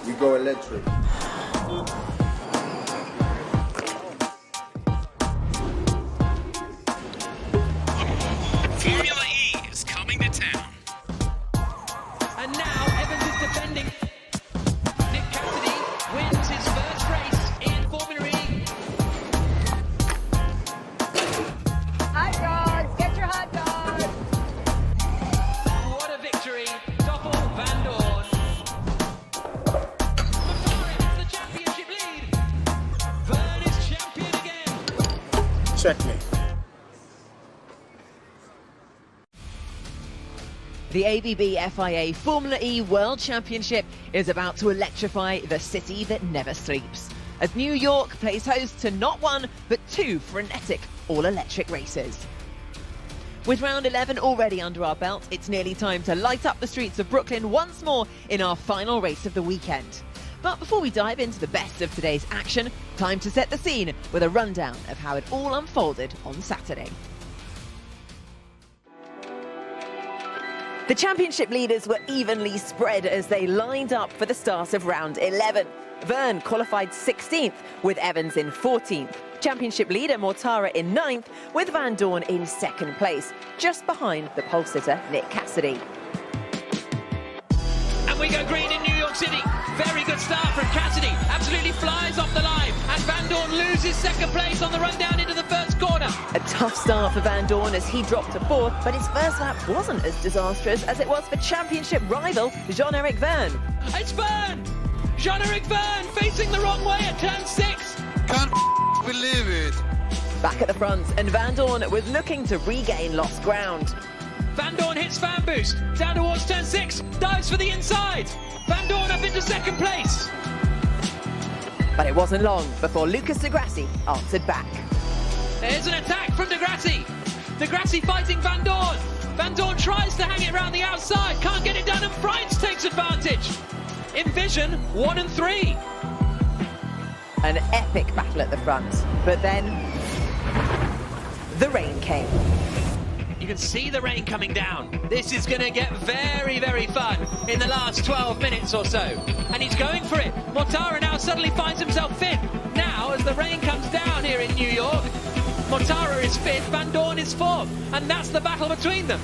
We go electric. Formula E is coming to town. And now Evans is defending. Nick Cassidy wins his first race in Formula E. Hot dogs, get your hot dogs. What a victory. Stoffel Van Dorn. McLaren has the championship lead. Verne is champion again. Checkmate. The ABB FIA Formula E World Championship is about to electrify the city that never sleeps, as New York plays host to not one, but two frenetic all-electric races. With round 11 already under our belt, it's nearly time to light up the streets of Brooklyn once more in our final race of the weekend. But before we dive into the best of today's action, time to set the scene with a rundown of how it all unfolded on Saturday. The championship leaders were evenly spread as they lined up for the start of round 11. Verne qualified 16th, with Evans in 14th. Championship leader Mortara in 9th, with Van Dorn in 2nd place, just behind the pole sitter Nick Cassidy. And we go green in New York City. Very good start from Cassidy. Absolutely flies off the line. And Van Dorn loses 2nd place on the run down into the first corner. A tough start for Van Dorn as he dropped to 4th, but his first lap wasn't as disastrous as it was for championship rival Jean-Eric Verne. It's Verne! Jean-Eric Verne facing the wrong way at turn 6. Can't believe it. Back at the front, and Van Dorn was looking to regain lost ground. Van Dorn hits fan boost. Down towards turn 6. Dives for the inside. Van Dorn up into 2nd place. But it wasn't long before Lucas Di Grassi answered back. There's an attack from Di Grassi. Di Grassi fighting Van Dorn. Van Dorn tries to hang it round the outside. Can't get it done, and Freitz takes advantage. In vision, 1 and 3. An epic battle at the front, but then the rain came. You can see the rain coming down. This is going to get very, very fun in the last 12 minutes or so. And he's going for it. Mortara now suddenly finds himself 5th. Now, as the rain comes down here in New York, Mortara is 5th, Van Dorn is 4th. And that's the battle between them.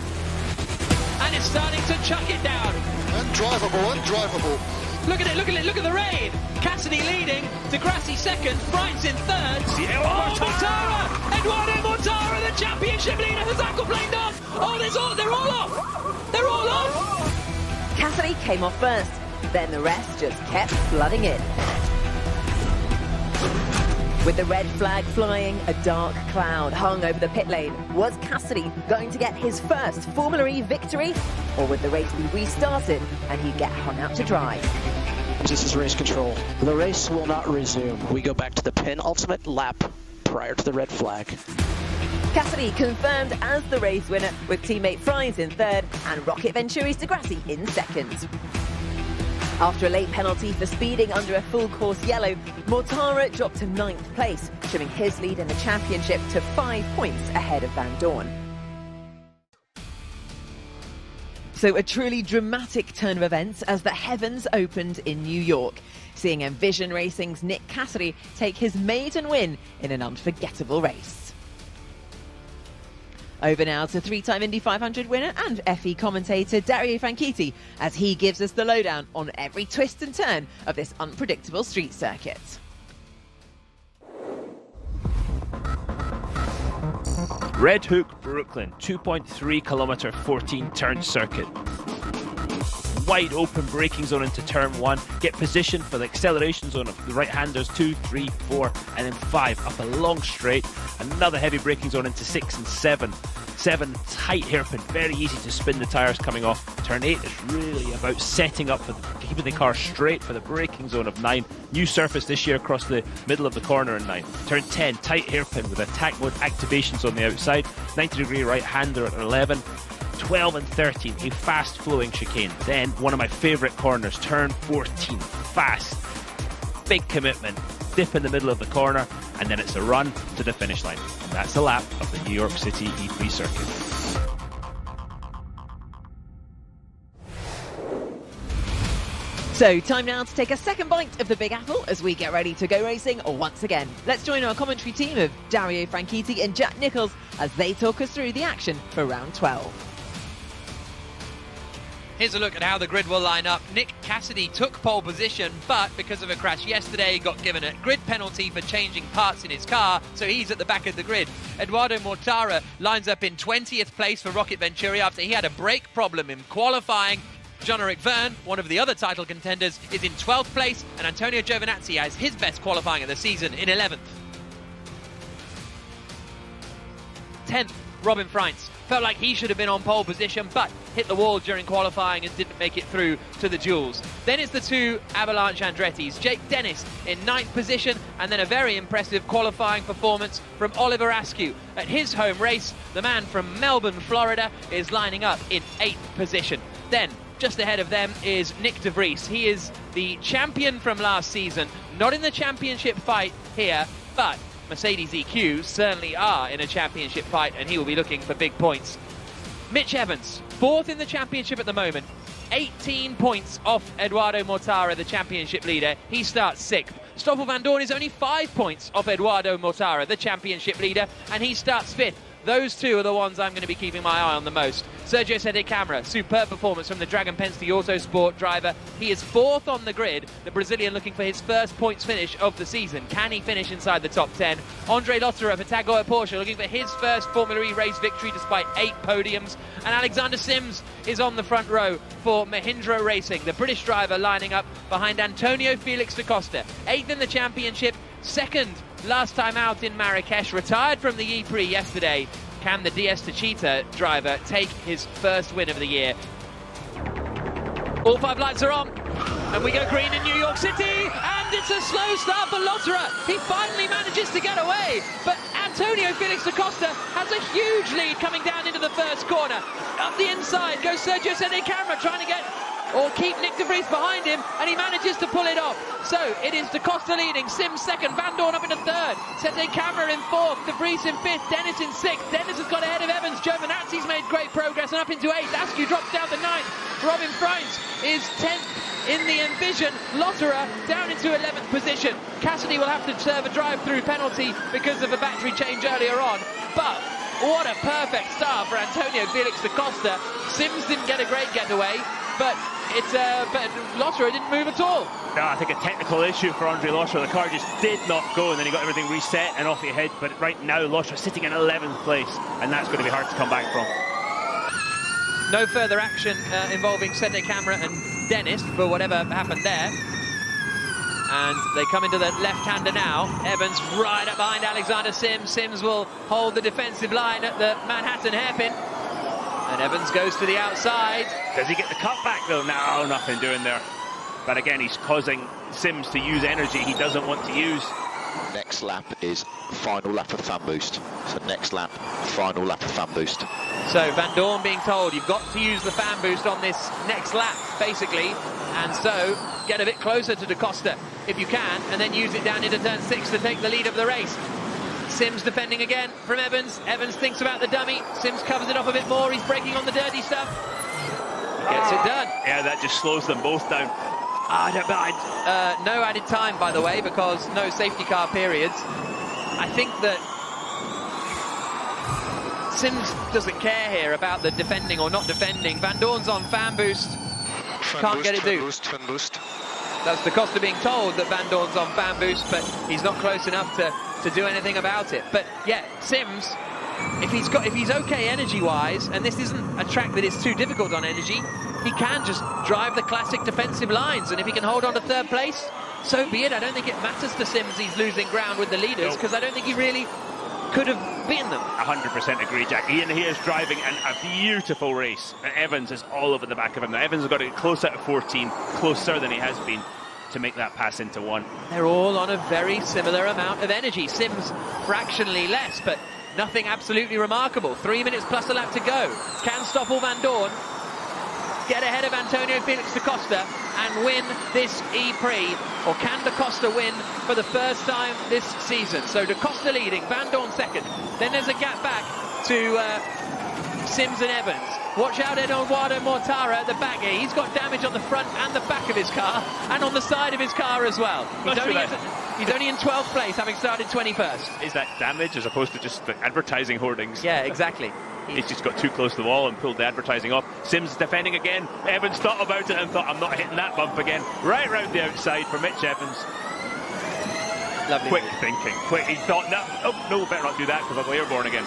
And it's starting to chuck it down. Undrivable, undrivable. Look at it, look at it, look at the rain. Cassidy leading, Di Grassi 2nd, Freitz in 3rd. Mortara! Eduardo Mortara, the championship leader, has aquaplaned off. Oh, they're all off. They're all off. Cassidy came off first, then the rest just kept flooding in. With the red flag flying, a dark cloud hung over the pit lane. Was Cassidy going to get his first Formula E victory? Or would the race be restarted and he'd get hung out to dry? This is race control. The race will not resume. We go back to the penultimate lap prior to the red flag. Cassidy confirmed as the race winner, with teammate Freitz in 3rd and Rocket Venturi's Di Grassi in 2nd. After a late penalty for speeding under a full course yellow, Mortara dropped to 9th place, trimming his lead in the championship to 5 points ahead of Van Dorn. So a truly dramatic turn of events as the heavens opened in New York, seeing Envision Racing's Nick Cassidy take his maiden win in an unforgettable race. Over now to 3-time Indy 500 winner and FE commentator Dario Franchitti as he gives us the lowdown on every twist and turn of this unpredictable street circuit. Red Hook, Brooklyn, 2.3 kilometre 14 turn circuit. Wide open braking zone into turn 1. Get positioned for the acceleration zone of the right-handers 2, 3, 4 and then 5 up a long straight. Another heavy braking zone into 6 and 7. 7 tight hairpin, very easy to spin the tyres coming off. Turn 8 is really about setting up for keeping the car straight for the braking zone of 9. New surface this year across the middle of the corner in 9. Turn 10, tight hairpin with attack mode activations on the outside. 90-degree right-hander at 11. 12 and 13, a fast flowing chicane. Then one of my favourite corners, turn 14, fast, big commitment, dip in the middle of the corner, and then it's a run to the finish line. And that's a lap of the New York City E-Prix circuit. So, time now to take a second bite of the Big Apple as we get ready to go racing once again. Let's join our commentary team of Dario Franchitti and Jack Nichols as they talk us through the action for round 12. Here's a look at how the grid will line up. Nick Cassidy took pole position, but because of a crash yesterday, got given a grid penalty for changing parts in his car, so he's at the back of the grid. Eduardo Mortara lines up in 20th place for Rocket Venturi after he had a brake problem in qualifying. Jean-Eric Verne, one of the other title contenders, is in 12th place, and Antonio Giovinazzi has his best qualifying of the season in 11th. 10th, Robin Freins. Felt like he should have been on pole position, but hit the wall during qualifying and didn't make it through to the duels. Then it's the two Avalanche Andretti's. Jake Dennis in 9th position, and then a very impressive qualifying performance from Oliver Askew. At his home race, the man from Melbourne, Florida, is lining up in 8th position. Then, just ahead of them is Nick de Vries. He is the champion from last season, not in the championship fight here, but Mercedes EQ certainly are in a championship fight, and he will be looking for big points. Mitch Evans, 4th in the championship at the moment, 18 points off Eduardo Mortara, the championship leader. He starts 6th. Stoffel Vandoorne is only 5 points off Eduardo Mortara, the championship leader, and he starts 5th. Those two are the ones I'm going to be keeping my eye on the most. Sergio Sete Câmara, superb performance from the Dragon Penske Autosport driver. He is 4th on the grid, the Brazilian looking for his first points finish of the season. Can he finish inside the top 10? Andre Lotterer for Tag Heuer Porsche looking for his first Formula E race victory despite 8 podiums. And Alexander Sims is on the front row for Mahindra Racing, the British driver lining up behind Antonio Felix da Costa. 8th in the championship, 2nd last time out in Marrakesh, retired from the E-Prix yesterday. Can the DS Techeetah driver take his first win of the year? All 5 lights are on, and we go green in New York City, and it's a slow start for Lotterer. He finally manages to get away, but Antonio Felix da Costa has a huge lead coming down into the first corner. Up the inside goes Sergio Sete Câmara trying to get or keep Nick de Vries behind him, and he manages to pull it off. So it is da Costa leading, Sims 2nd, Vandoorne up into 3rd, Sete Câmara in 4th, de Vries in 5th, Dennis in 6th. Dennis has got ahead of Evans. Giovinazzi's made great progress and up into 8th. Askew drops down to 9th. Robin Freins is 10th in the Envision. Lotterer down into 11th position. Cassidy will have to serve a drive-through penalty because of a battery change earlier on, but what a perfect start for Antonio Felix da Costa. Sims didn't get a great getaway, but Lotterer didn't move at all. No, I think a technical issue for Andre Lotterer. The car just did not go, and then he got everything reset and off he head. But right now, Lotterer sitting in 11th place, and that's going to be hard to come back from. No further action involving Sete Câmara and Dennis for whatever happened there. And they come into the left-hander now. Evans right up behind Alexander Sims. Sims will hold the defensive line at the Manhattan hairpin. And Evans goes to the outside. Does he get the cut back though? No, nothing doing there. But again, he's causing Sims to use energy he doesn't want to use. Next lap is final lap of fan boost. So next lap, final lap of fan boost. So Vandoorne being told you've got to use the fan boost on this next lap, basically. And so get a bit closer to da Costa if you can, and then use it down into turn 6 to take the lead of the race. Sims defending again from Evans. Evans thinks about the dummy. Sims covers it off a bit more. He's braking on the dirty stuff. Gets it done. Yeah, that just slows them both down. No added time, by the way, because no safety car periods. I think that Sims doesn't care here about the defending or not defending. Vandoorne's on fan boost. Can't get it due. Fan boost. That's da Costa being told that Vandoorne's on fan boost, but he's not close enough to do anything about it. But yeah, Sims, if he's okay energy-wise, and this isn't a track that is too difficult on energy, he can just drive the classic defensive lines, and if he can hold on to 3rd place, so be it. I don't think it matters to Sims he's losing ground with the leaders, because I don't think he really could have beaten them. 100% agree, Jack. He is driving a beautiful race, and Evans is all over the back of him. Now, Evans has got to get close out of 14, closer than he has been, to make that pass into 1. They're all on a very similar amount of energy. Sims fractionally less, but nothing absolutely remarkable. 3 minutes plus a lap to go. Can Stoffel Vandoorne get ahead of Antonio Felix da Costa and win this E-Prix? Or can da Costa win for the first time this season? So da Costa leading, Vandoorne 2nd. Then there's a gap back to Sims and Evans. Watch out Eduardo Mortara at the back here. He's got damage on the front and the back of his car, and on the side of his car as well. He's only in 12th place, having started 21st. Is that damage as opposed to just the advertising hoardings? Yeah, exactly. He's just got too close to the wall and pulled the advertising off. Sims defending again. Evans thought about it and thought, I'm not hitting that bump again. Right round the outside for Mitch Evans. Lovely. Quick thinking. Quick. He thought, no, better not do that because I'll go airborne again.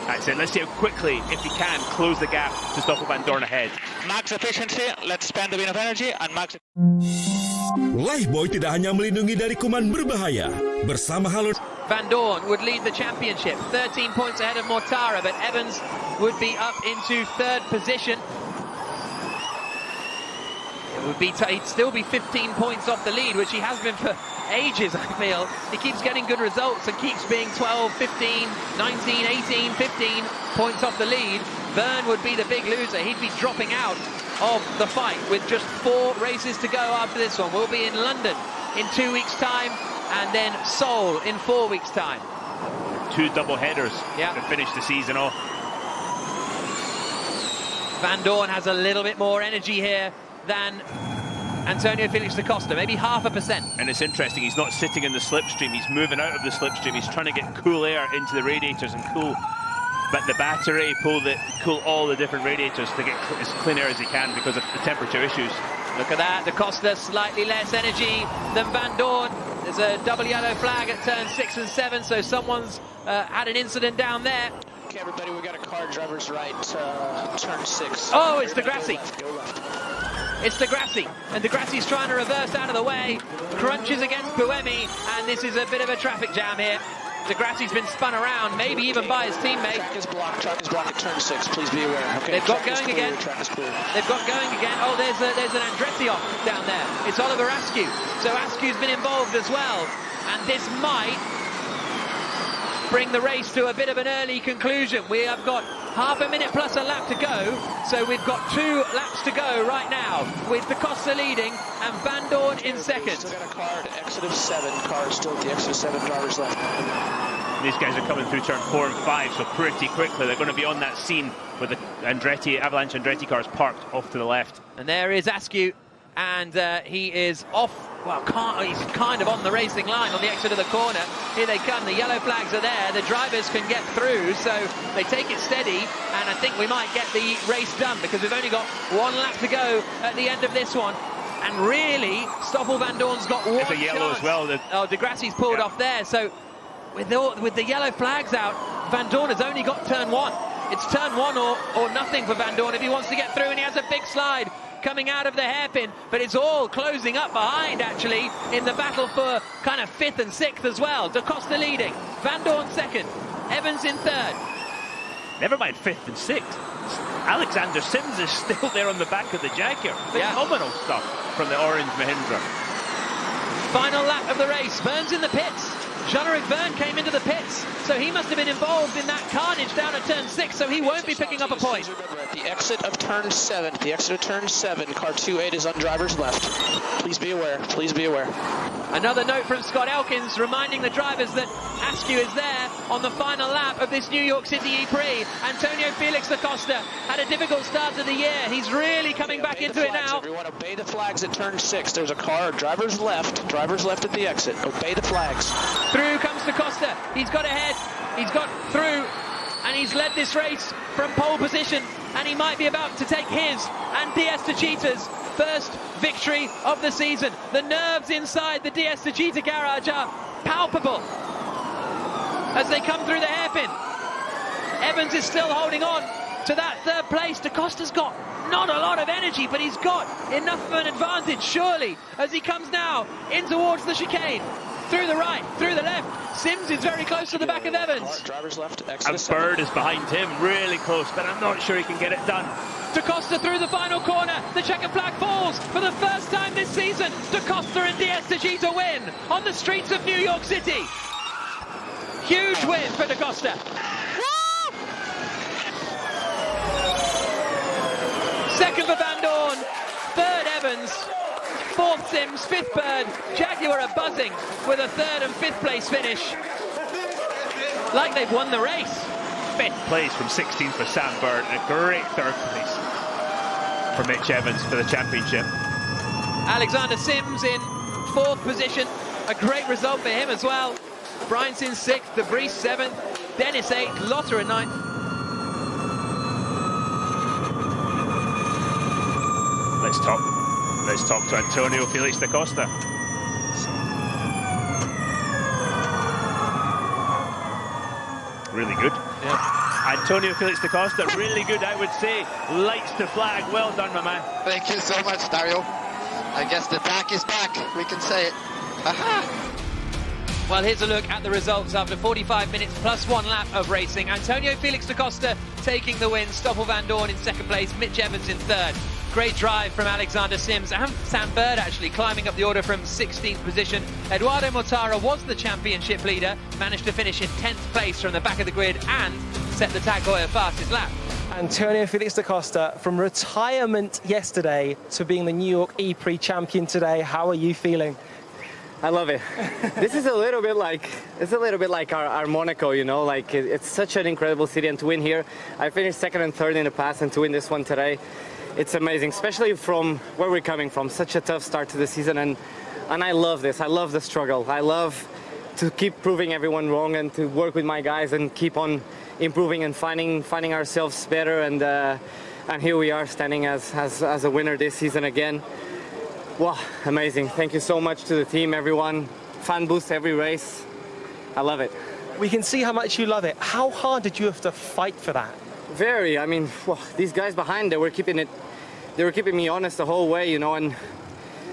That's it. Let's see how quickly, if he can, close the gap to Stoffel Vandoorne ahead. Max efficiency, let's spend a bit of energy and max. Lifebuoy tidak hanya melindungi dari kuman berbahaya. Bersama Halo Vandoorne would lead the championship, 13 points ahead of Mortara, but Evans would be up into third position. He'd still be 15 points off the lead, which he has been for ages, I feel. He keeps getting good results and keeps being 12, 15, 19, 18, 15 points off the lead. Verne would be the big loser. He'd be dropping out of the fight with just 4 races to go after this one. We'll be in London in 2 weeks' time, and then Seoul in 4 weeks' time. 2 double headers to finish the season off. Vandoorne has a little bit more energy here than Antonio Felix da Costa, maybe 0.5%. And it's interesting, he's not sitting in the slipstream, he's moving out of the slipstream, he's trying to get cool air into the radiators and cool the battery, cool all the different radiators to get as clean air as he can because of the temperature issues. Look at that, da Costa slightly less energy than Vandoorne. There's a double yellow flag at turns 6 and 7, so someone's had an incident down there. Okay, everybody, we got a car, driver's right, turn 6. Oh, it's Degrassi. Go left. It's Degrassi, and Degrassi's trying to reverse out of the way, crunches against Buemi, and this is a bit of a traffic jam here. Degrassi's been spun around, maybe even by his teammate. Track is blocked at turn 6, please be aware. Okay, They've got going again. Track is clear. They've got going again. Oh, there's an Andretti off down there. It's Oliver Askew. So Askew's been involved as well, and this might bring the race to a bit of an early conclusion. We have got half a minute plus a lap to go, so we've got 2 laps to go right now, with da Costa leading and Vandoorne in second. Still got a car at exit of 7, car is still at the exit of 7, drivers left. These guys are coming through turn 4 and 5, so pretty quickly they're going to be on that scene with the Avalanche Andretti cars parked off to the left. And there is Askew, and he is off. Well, he's kind of on the racing line on the exit of the corner. Here they come, the yellow flags are there, the drivers can get through, so they take it steady, and I think we might get the race done because we've only got 1 lap to go at the end of this one. And really, Stoffel Vandoorne's got 1 It's a yellow chance. as well. Oh, Degrassi's pulled off there, so with the yellow flags out, Vandoorne has only got turn 1. It's turn 1 or nothing for Vandoorne if he wants to get through, and he has a big slide coming out of the hairpin, but it's all closing up behind, actually, in the battle for kind of 5th and 6th as well. Da Costa leading, Vandoorne second, Evans in third. Never mind 5th and 6th. Alexander Sims is still there on the back of the Jaguar. Phenomenal stuff from the orange Mahindra. Final lap of the race, Verne's in the pits. Jean-Eric Verne came into the pits, so he must have been involved in that carnage down at turn 6, so he won't be picking up a point. Remember, at the exit of turn 7, car 28 is on driver's left. Please be aware, please be aware. Another note from Scott Elkins reminding the drivers that Askew is there on the final lap of this New York City E-Prix. Antonio Felix da Costa had a difficult start to the year. He's really coming back into it now. Everyone obey the flags at turn 6. There's a car, driver's left at the exit. Obey the flags. Through comes da Costa. He's got ahead. He's got through. And he's led this race from pole position. And he might be about to take his and DS Techeetah's first victory of the season. The nerves inside the DS Techeetah garage are palpable as they come through the hairpin. Evans is still holding on to that 3rd place. Da Costa's got not a lot of energy, but he's got enough of an advantage, surely, as he comes now in towards the chicane. Through the right, through the left. Sims is very close to the back of Evans. Driver's left, exit And Bird is behind him, really close, but I'm not sure he can get it done. Da Costa through the final corner. The checkered flag falls for the first time this season. Da Costa and DS Techeetah win on the streets of New York City. Huge win for Da Costa. Second for Vandoorne, 3rd Evans, 4th Sims, 5th Bird. Jaguar are buzzing with a 3rd and 5th place finish. Like they've won the race. 5th place from 16th for Sam Bird, and a great 3rd place for Mitch Evans for the championship. Alexander Sims in 4th position, a great result for him as well. Bryanson 6th, De Vries 7th, Dennis 8th, Lotter in 9th. Let's talk to Antonio Felix da Costa. Really good. Yeah. Antonio Felix da Costa, really good, I would say. Lights to flag, well done, my man. Thank you so much, Dario. I guess the back is back, we can say it. Aha! Well, here's a look at the results after 45 minutes plus 1 lap of racing. Antonio Felix da Costa taking the win, Stoffel van Dorn in 2nd place, Mitch Evans in 3rd. Great drive from Alexander Sims and Sam Bird actually climbing up the order from 16th position. Eduardo Mortara was the championship leader, managed to finish in 10th place from the back of the grid and set the Tag Heuer fastest lap. Antonio Felix da Costa, from retirement yesterday to being the New York E-Prix champion today, how are you feeling? I love it. This is a little bit like our Monaco, you know, like it's such an incredible city, and to win here, I finished 2nd and 3rd in the past, and to win this one today, it's amazing, especially from where we're coming from. Such a tough start to the season, and I love this. I love the struggle. I love to keep proving everyone wrong and to work with my guys and keep on improving and finding ourselves better. And here we are standing as a winner this season again. Wow, amazing. Thank you so much to the team, everyone. Fan boost every race. I love it. We can see how much you love it. How hard did you have to fight for that? Very. I mean, these guys behind, they were keeping me honest the whole way, you know, and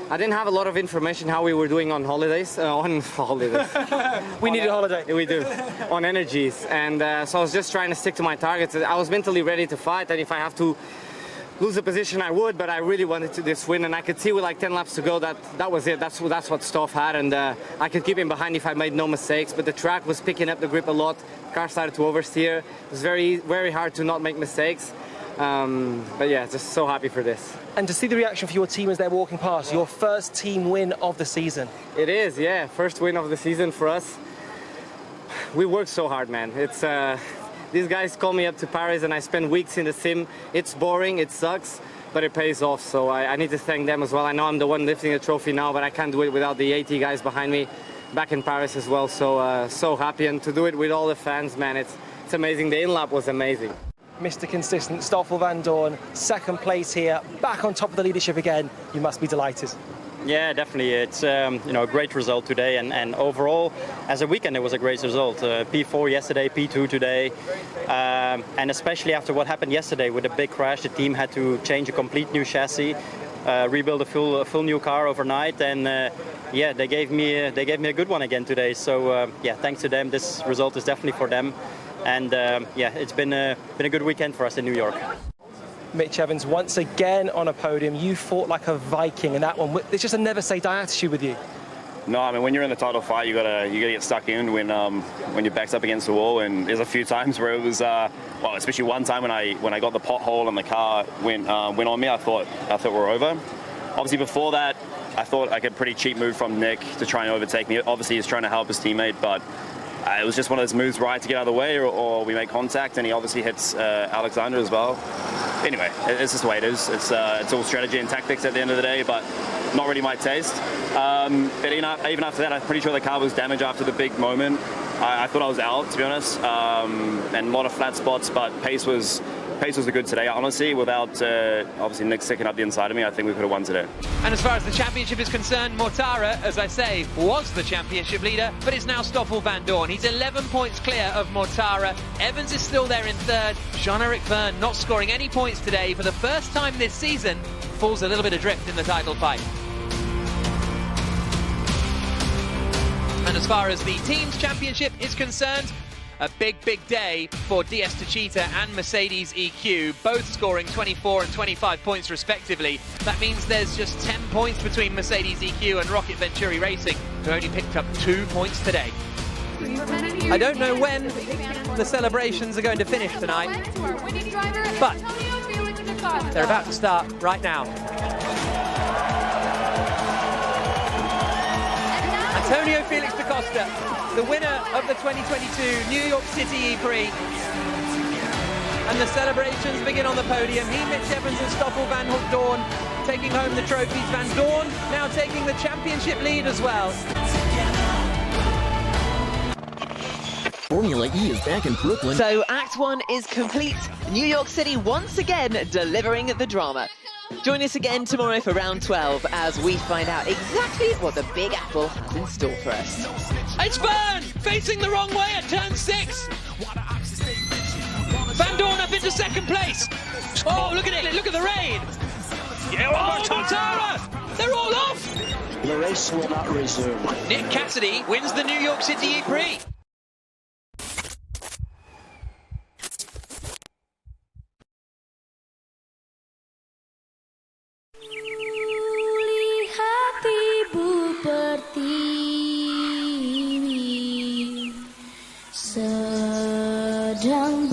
I didn't have a lot of information how we were doing on holidays. We need a holiday. We do. On energies. And so I was just trying to stick to my targets. I was mentally ready to fight, and if I have to lose a position, I would, but I really wanted to this win, and I could see with like 10 laps to go that was it. That's what Stoff had, and I could keep him behind if I made no mistakes, but the track was picking up the grip a lot. Car started to oversteer. It was very, very hard to not make mistakes. But yeah, just so happy for this. And to see the reaction for your team as they're walking past, your first team win of the season. It is, yeah, first win of the season for us. We worked so hard, man. It's these guys call me up to Paris and I spend weeks in the sim. It's boring, it sucks, but it pays off. So I need to thank them as well. I know I'm the one lifting the trophy now, but I can't do it without the 80 guys behind me back in Paris as well. So so happy, and to do it with all the fans, man, it's amazing. The in-lap was amazing. Mr. Consistent, Stoffel van Dorn, 2nd place here, back on top of the leadership again. You must be delighted. Yeah, definitely. It's you know, a great result today, and overall, as a weekend, it was a great result. P4 yesterday, P2 today, and especially after what happened yesterday with the big crash, the team had to change a complete new chassis, rebuild a full new car overnight, and yeah, they gave me a good one again today. So yeah, thanks to them, this result is definitely for them, and yeah, it's been a good weekend for us in New York. Mitch Evans once again on a podium. You fought like a Viking in that one. It's just a never say die attitude with you. No, I mean, when you're in the title fight, you gotta get stuck in when your back's up against the wall. And there's a few times where it was well, especially one time when I got the pothole and the car went on me. I thought we're over. Obviously before that, I thought like a pretty cheap move from Nick to try and overtake me. Obviously he's trying to help his teammate, but it was just one of those moves right to get out of the way, or we make contact, and he obviously hits Alexander as well. Anyway, it's just the way it is. It's all strategy and tactics at the end of the day, but not really my taste. But even after that, I'm pretty sure the car was damaged after the big moment. I thought I was out, to be honest, and a lot of flat spots, but pace was good today. Honestly, without obviously Nick sticking up the inside of me, I think we could have won today. And as far as the championship is concerned, Mortara, as I say, was the championship leader, but it's now Stoffel van Dorn. He's 11 points clear of Mortara. Evans is still there in 3rd. Jean-Eric Vergne not scoring any points today for the first time this season, falls a little bit adrift in the title fight. And as far as the team's championship is concerned, a big day for DS Techeetah and Mercedes EQ, both scoring 24 and 25 points respectively. That means there's just 10 points between Mercedes EQ and Rocket Venturi Racing, who only picked up 2 points today. I don't know when the celebrations are going to finish tonight, but they're about to start right now. Antonio Felix da Costa, the winner of the 2022 New York City E-Prix, And the celebrations begin on the podium. Mitch Evans and Stoffel Van Hoek Doorn taking home the trophies. Van Doorn now taking the championship lead as well. Formula E is back in Brooklyn. So Act 1 is complete. New York City once again delivering the drama. Join us again tomorrow for round 12 as we find out exactly what the Big Apple has in store for us. It's Vern facing the wrong way at turn 6. Van Doorn up into second place. Oh, look at it. Look at the rain. Yeah, oh, Mortara. They're all off. The race will not resume. Nick Cassidy wins the New York City E-Prix. Sedang